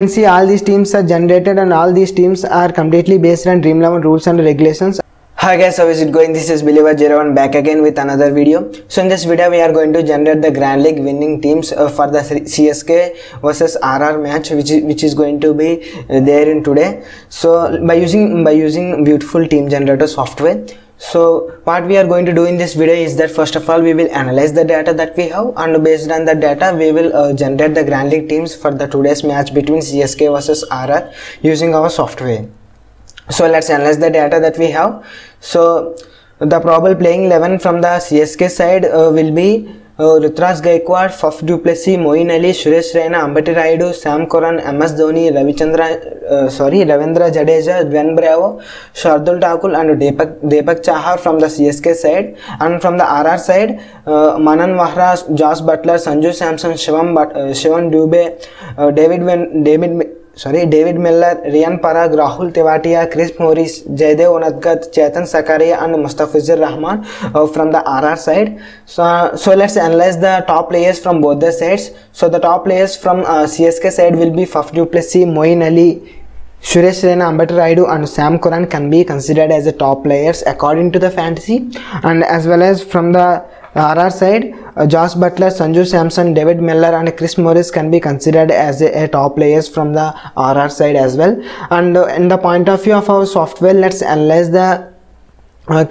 can see all these teams are generated and all these teams are completely based on Dream 11 rules and regulations. Hi guys, how is it going? This is Believer01 back again with another video. So in this video we are going to generate the Grand League winning teams for the CSK versus RR match which is going to be there in today. So by using beautiful team generator software. So what we are going to do in this video is that first of all we will analyze the data that we have, and based on the data we will generate the Grand League teams for the today's match between CSK versus RR using our software. So let's analyze the data that we have. So the probable playing 11 from the CSK side will be Rutraj Gaikwad, Faf du Plessis, Moeen Ali, Suresh Raina, Ambati Rayudu, Sam Curran, MS Dhoni, Ravindra Jadeja, Dwayne Bravo, Shardul Thakur and Deepak Chahar from the CSK side. And from the RR side, Manan Vahra, Josh Butler, Sanju Samson, Shivam Dubey, David Miller, Riyan Parag, Rahul Tewatia, Chris Morris, Jaydev Unadkat, Chetan Sakaria and Mustafizur Rahman from the RR side. So let's analyze the top players from both the sides. So the top players from CSK side will be Faf du Plessis, Moeen Ali, Suresh Raina, Ambati Rayudu and Sam Curran can be considered as the top players according to the fantasy. And as well as from the RR side, Josh Butler, Sanju Samson, David Miller and Chris Morris can be considered as a top players from the RR side as well. And in the point of view of our software, let's analyze the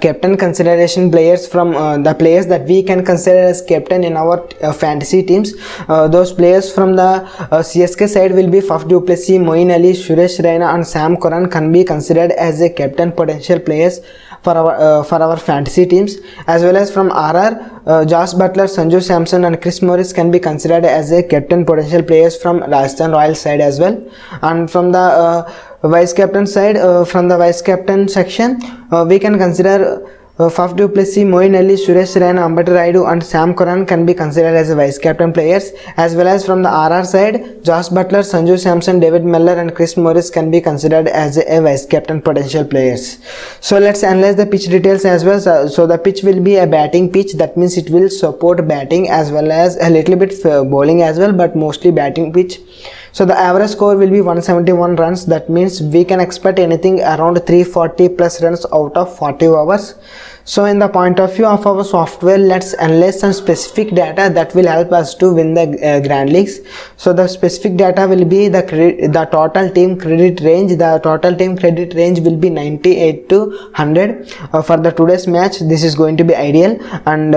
captain consideration players from the players that we can consider as captain in our fantasy teams. Those players from the CSK side will be Faf du Plessis, Moeen Ali, Suresh Raina and Sam Curran can be considered as a captain potential players for our fantasy teams. As well as from RR, Josh Butler, Sanju Samson and Chris Morris can be considered as a captain potential players from Rajasthan Royals side as well. And from the vice captain side, from the vice captain section, we can consider Faf du Plessis, Moeen Ali, Suresh Raina, Ambati Rayudu and Sam Curran can be considered as a vice captain players. As well as from the RR side, Josh Butler, Sanju Samson, David Miller and Chris Morris can be considered as a vice captain potential players. So let's analyze the pitch details as well. So the pitch will be a batting pitch, that means it will support batting as well as a little bit bowling as well, but mostly batting pitch. So the average score will be 171 runs, that means we can expect anything around 340 plus runs out of 40 overs. So in the point of view of our software, let's analyze some specific data that will help us to win the Grand Leagues. So the specific data will be the total team credit range. The total team credit range will be 98 to 100 for the today's match. This is going to be ideal. And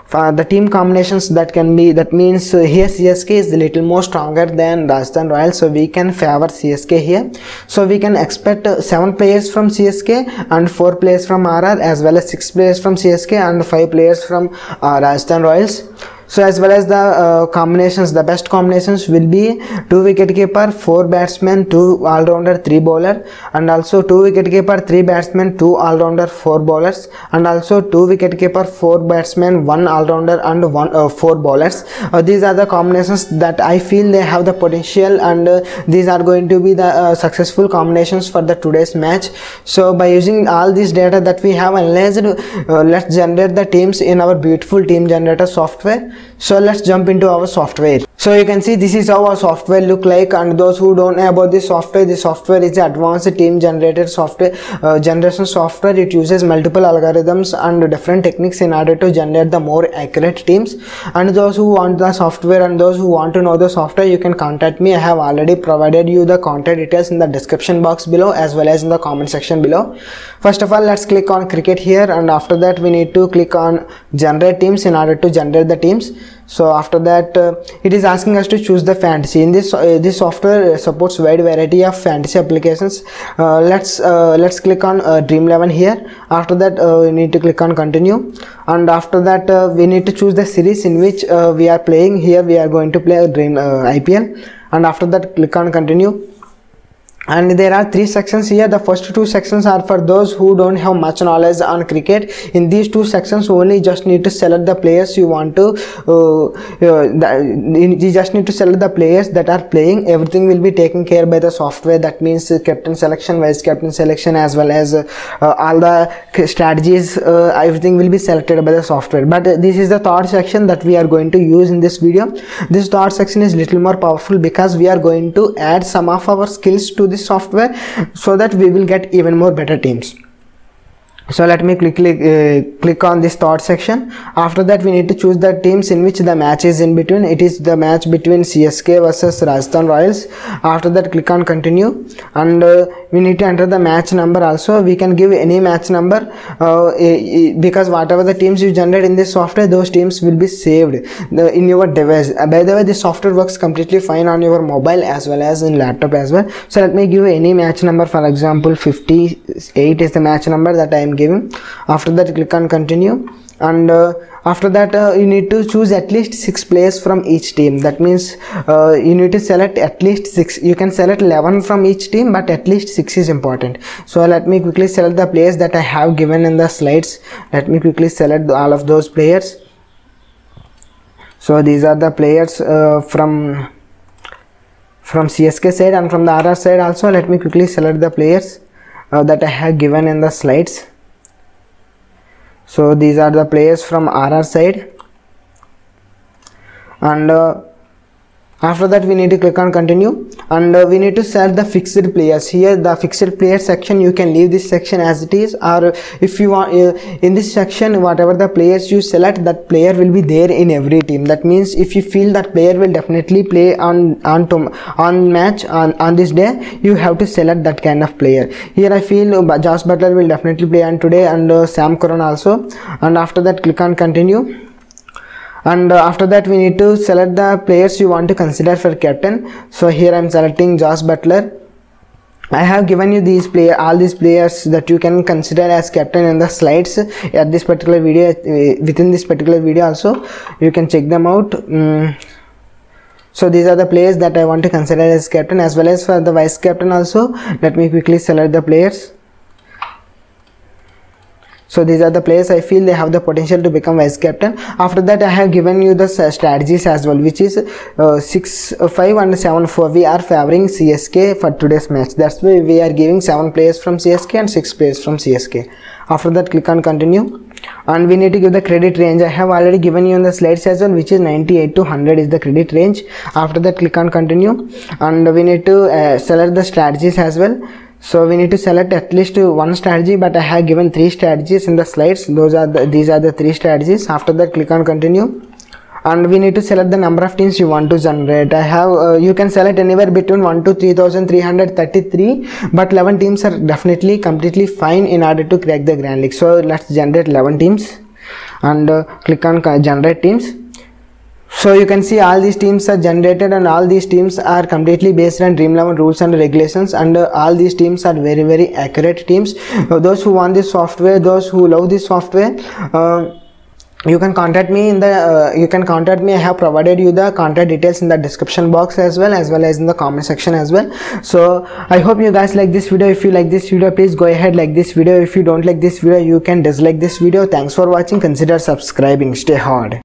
for the team combinations that can be, that means here CSK is a little more stronger than Rajasthan Royals, so we can favor CSK here. So we can expect 7 players from CSK and 4 players from RR, as well as 6 players from CSK and 5 players from Rajasthan Royals. So as well as the combinations, the best combinations will be 2 wicket keeper, 4 batsmen, 2 all-rounder, 3 bowler, and also 2 wicket keeper, 3 batsmen, 2 all-rounder, 4 bowlers, and also 2 wicket keeper, 4 batsmen, 1 all-rounder and 4 bowlers. These are the combinations that I feel they have the potential, and these are going to be the successful combinations for the today's match. So by using all this data that we have analyzed, let's generate the teams in our beautiful team generator software. So let's jump into our software. So you can see this is how our software look like, and those who don't know about this software is advanced team generated software, generation software. It uses multiple algorithms and different techniques in order to generate the more accurate teams. And those who want the software and those who want to know the software, you can contact me. I have already provided you the contact details in the description box below as well as in the comment section below. First of all, let's click on cricket here, and after that we need to click on generate teams in order to generate the teams. So after that it is asking us to choose the fantasy. In this software supports wide variety of fantasy applications. Let's click on Dream 11 here. After that we need to click on continue, and after that we need to choose the series in which we are playing. Here we are going to play Dream IPL, and after that click on continue. and there are 3 sections here. The first 2 sections are for those who don't have much knowledge on cricket. In these 2 sections only just need to select the players you want to you just need to select the players that are playing. Everything will be taken care by the software. That means captain selection, vice captain selection, as well as all the strategies, everything will be selected by the software. But this is the third section that we are going to use in this video. This third section is little more powerful because we are going to add some of our skills to this software so that we will get even more better teams. So let me click on this third section. After that we need to choose the teams in which the match is in between. It is the match between CSK versus Rajasthan Royals. After that click on continue, and we need to enter the match number also. We can give any match number because whatever the teams you generate in this software, those teams will be saved in your device. By the way, this software works completely fine on your mobile as well as in laptop as well. So let me give any match number. For example, 58 is the match number that I am giving. After that click on continue, and after that you need to choose at least 6 players from each team. That means you need to select at least 6. You can select 11 from each team, but at least 6 is important. So let me quickly select the players that I have given in the slides. Let me quickly select all of those players. So these are the players from CSK side and from the RR side also. Let me quickly select the players that I have given in the slides. So these are the players from RR side, and after that we need to click on continue, and we need to select the fixed players. Here the fixed player section, you can leave this section as it is, or if you want in this section, whatever the players you select, that player will be there in every team. That means if you feel that player will definitely play on match on this day, you have to select that kind of player. Here I feel Josh Butler will definitely play on today, and Sam Curran also. And after that click on continue, and after that we need to select the players you want to consider for captain. So here I am selecting Josh Butler. I have given you all these players that you can consider as captain in the slides at this particular video. Within this particular video also you can check them out. So these are the players that I want to consider as captain, as well as for the vice captain also. Let me quickly select the players. So these are the players I feel they have the potential to become vice captain. After that I have given you the strategies as well, which is 6-5 and 7-4. We are favoring CSK for today's match. That's why we are giving 7 players from CSK and 6 players from CSK. After that click on continue, and we need to give the credit range. I have already given you in the slides as well, which is 98 to 100 is the credit range. After that click on continue, and we need to select the strategies as well. So we need to select at least 1 strategy, but I have given 3 strategies in the slides. These are the 3 strategies. After that click on continue, and we need to select the number of teams you want to generate. I have you can select anywhere between 1 to 3333, but 11 teams are definitely completely fine in order to crack the Grand League. So let's generate 11 teams, and click on generate teams. So you can see all these teams are generated, and all these teams are completely based on Dream11 rules and regulations, and all these teams are very, very accurate teams. Those who want this software, those who love this software, you can contact me in the I have provided you the contact details in the description box as well as in the comment section as well. So I hope you guys like this video. If you like this video, please go ahead, like this video. If you don't like this video, you can dislike this video. Thanks for watching. Consider subscribing. Stay hard.